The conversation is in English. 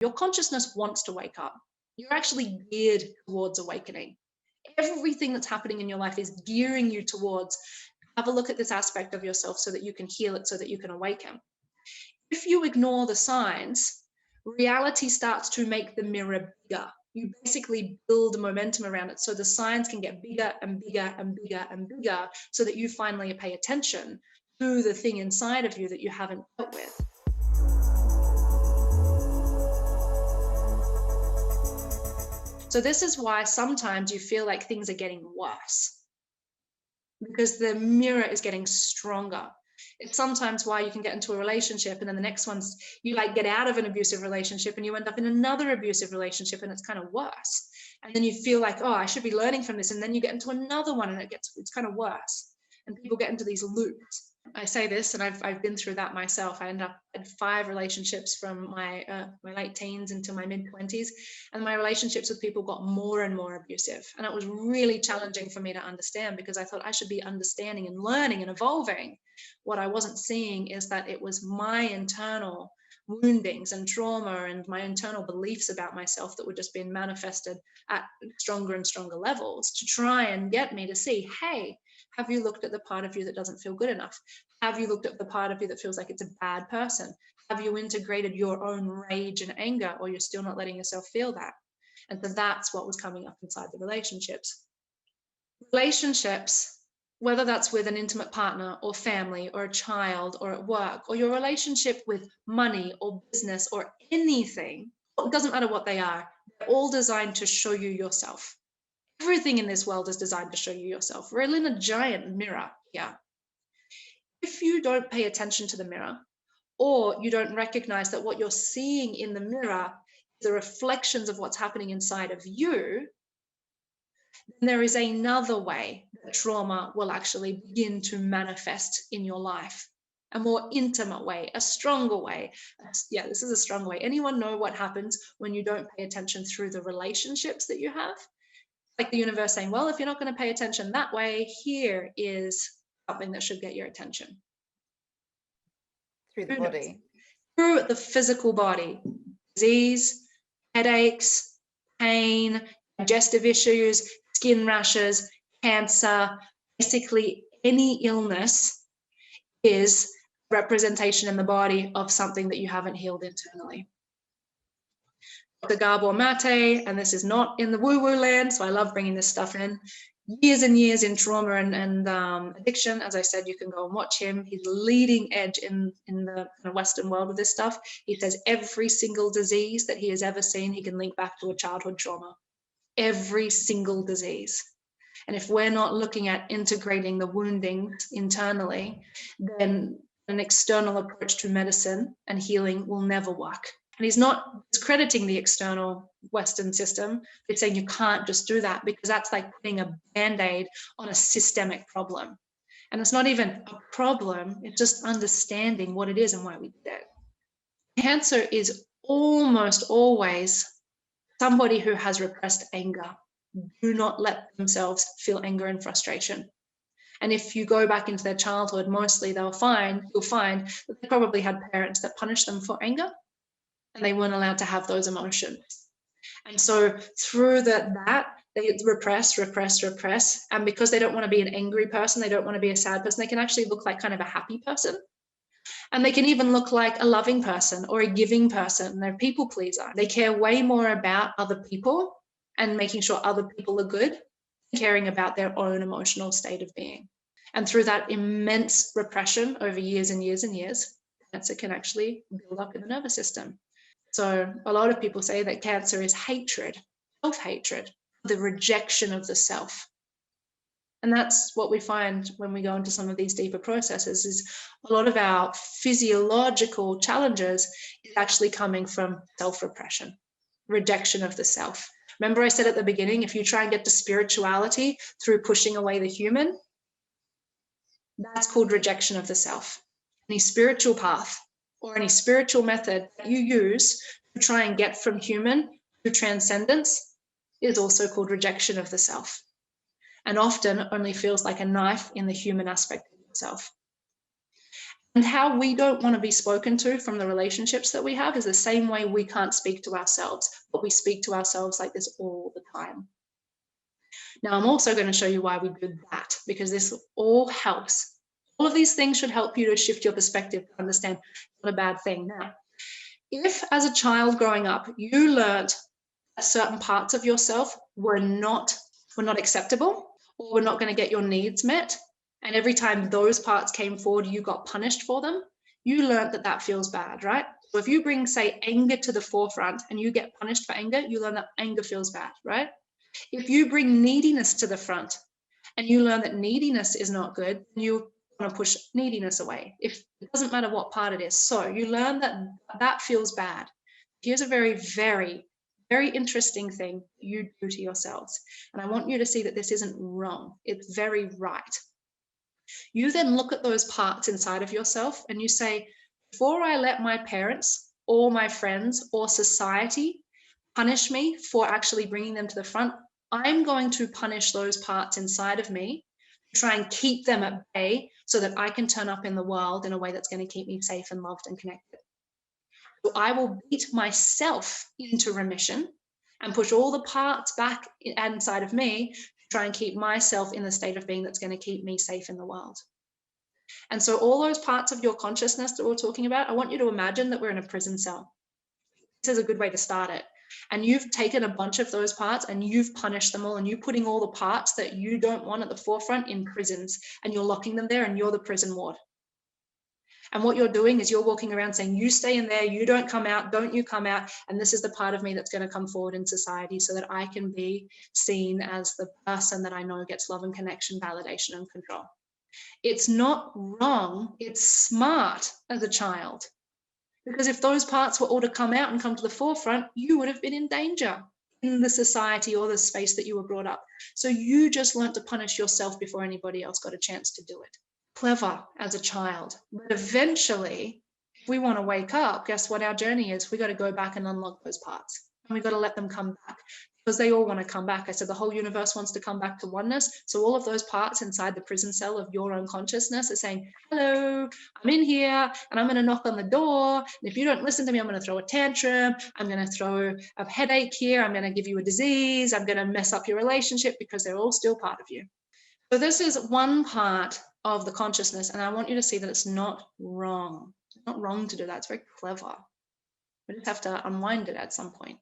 Your consciousness wants to wake up. You're actually geared towards awakening. Everything that's happening in your life is gearing you towards, have a look at this aspect of yourself so that you can heal it, so that you can awaken. If you ignore the signs, reality starts to make the mirror bigger. You basically build momentum around it so the signs can get bigger and bigger and bigger and bigger, so that you finally pay attention to the thing inside of you that you haven't dealt with. So this is why sometimes you feel like things are getting worse, because the mirror is getting stronger. It's sometimes why you can get into a relationship and then the next one's, you like get out of an abusive relationship and you end up in another abusive relationship and it's kind of worse. And then you feel like, oh, I should be learning from this. And then you get into another one and it's kind of worse. And people get into these loops. I say this, and I've been through that myself. I ended up in 5 relationships from my late teens into my mid-20s, and my relationships with people got more and more abusive. And it was really challenging for me to understand, because I thought I should be understanding and learning and evolving. What I wasn't seeing is that it was my internal woundings and trauma and my internal beliefs about myself that were just being manifested at stronger and stronger levels to try and get me to see, hey, have you looked at the part of you that doesn't feel good enough? Have you looked at the part of you that feels like it's a bad person? Have you integrated your own rage and anger, or you're still not letting yourself feel that? And so that's what was coming up inside the relationships. Relationships, whether that's with an intimate partner or family or a child or at work, or your relationship with money or business or anything, it doesn't matter what they are, they're all designed to show you yourself. Everything in this world is designed to show you yourself. We're in a giant mirror here. If you don't pay attention to the mirror, or you don't recognize that what you're seeing in the mirror is the reflections of what's happening inside of you, then there is another way that trauma will actually begin to manifest in your life. A more intimate way, a stronger way. Yeah, this is a strong way. Anyone know what happens when you don't pay attention through the relationships that you have? Like the universe saying, well, if you're not going to pay attention that way, here is something that should get your attention. Through the body. Through the physical body. Disease, headaches, pain, digestive issues, skin rashes, cancer, basically any illness is representation in the body of something that you haven't healed internally. Dr. Gabor Mate, and this is not in the woo-woo land, so I love bringing this stuff in. Years and years in trauma and addiction. As I said, you can go and watch him. He's leading edge in the Western world with this stuff. He says every single disease that he has ever seen, he can link back to a childhood trauma. Every single disease. And if we're not looking at integrating the woundings internally, then an external approach to medicine and healing will never work. And he's not discrediting the external Western system. It's saying you can't just do that, because that's like putting a Band-Aid on a systemic problem. And it's not even a problem, it's just understanding what it is and why we did it. Cancer is almost always somebody who has repressed anger. Do not let themselves feel anger and frustration. And if you go back into their childhood, mostly you'll find that they probably had parents that punished them for anger, and they weren't allowed to have those emotions. And so through that, they repress. And because they don't want to be an angry person, they don't want to be a sad person, they can actually look like kind of a happy person. And they can even look like a loving person or a giving person. They're a people pleaser. They care way more about other people and making sure other people are good, caring about their own emotional state of being. And through that immense repression over years and years and years, cancer can actually build up in the nervous system. So a lot of people say that cancer is hatred, self-hatred, the rejection of the self. And that's what we find when we go into some of these deeper processes, is a lot of our physiological challenges is actually coming from self-repression, rejection of the self. Remember I said at the beginning, if you try and get to spirituality through pushing away the human, that's called rejection of the self. Any spiritual path or any spiritual method that you use to try and get from human to transcendence is also called rejection of the self, and often only feels like a knife in the human aspect of yourself. And how we don't want to be spoken to from the relationships that we have is the same way we can't speak to ourselves, but we speak to ourselves like this all the time. Now, I'm also going to show you why we do that, because this all helps. All of these things should help you to shift your perspective to understand it's not a bad thing. Now, if as a child growing up, you learned that certain parts of yourself were not acceptable, or were not going to get your needs met, and every time those parts came forward, you got punished for them, you learned that that feels bad, right? So if you bring, say, anger to the forefront and you get punished for anger, you learn that anger feels bad, right? If you bring neediness to the front and you learn that neediness is not good, you want to push neediness away. If it doesn't matter what part it is. So you learn that that feels bad. Here's a very, very, very interesting thing you do to yourselves. And I want you to see that this isn't wrong. It's very right. You then look at those parts inside of yourself and you say, before I let my parents or my friends or society punish me for actually bringing them to the front, I'm going to punish those parts inside of me, try and keep them at bay so that I can turn up in the world in a way that's going to keep me safe and loved and connected. So I will beat myself into remission and push all the parts back inside of me to try and keep myself in the state of being that's going to keep me safe in the world. And so all those parts of your consciousness that we're talking about, I want you to imagine that we're in a prison cell. This is a good way to start it. And you've taken a bunch of those parts and you've punished them all, and you're putting all the parts that you don't want at the forefront in prisons, and you're locking them there, and you're the prison ward. And what you're doing is you're walking around saying, you stay in there, you don't come out, don't you come out, and this is the part of me that's going to come forward in society so that I can be seen as the person that I know gets love and connection, validation and control. It's not wrong, it's smart as a child. Because if those parts were all to come out and come to the forefront, you would have been in danger in the society or the space that you were brought up. So you just learned to punish yourself before anybody else got a chance to do it. Clever as a child. But eventually, if we want to wake up, guess what our journey is? We got to go back and unlock those parts. And we got to let them come back, because they all want to come back. I said the whole universe wants to come back to oneness. So all of those parts inside the prison cell of your own consciousness are saying, hello, I'm in here and I'm going to knock on the door. And if you don't listen to me, I'm going to throw a tantrum. I'm going to throw a headache here. I'm going to give you a disease. I'm going to mess up your relationship, because they're all still part of you. So this is one part of the consciousness. And I want you to see that it's not wrong. It's not wrong to do that. It's very clever. We just have to unwind it at some point.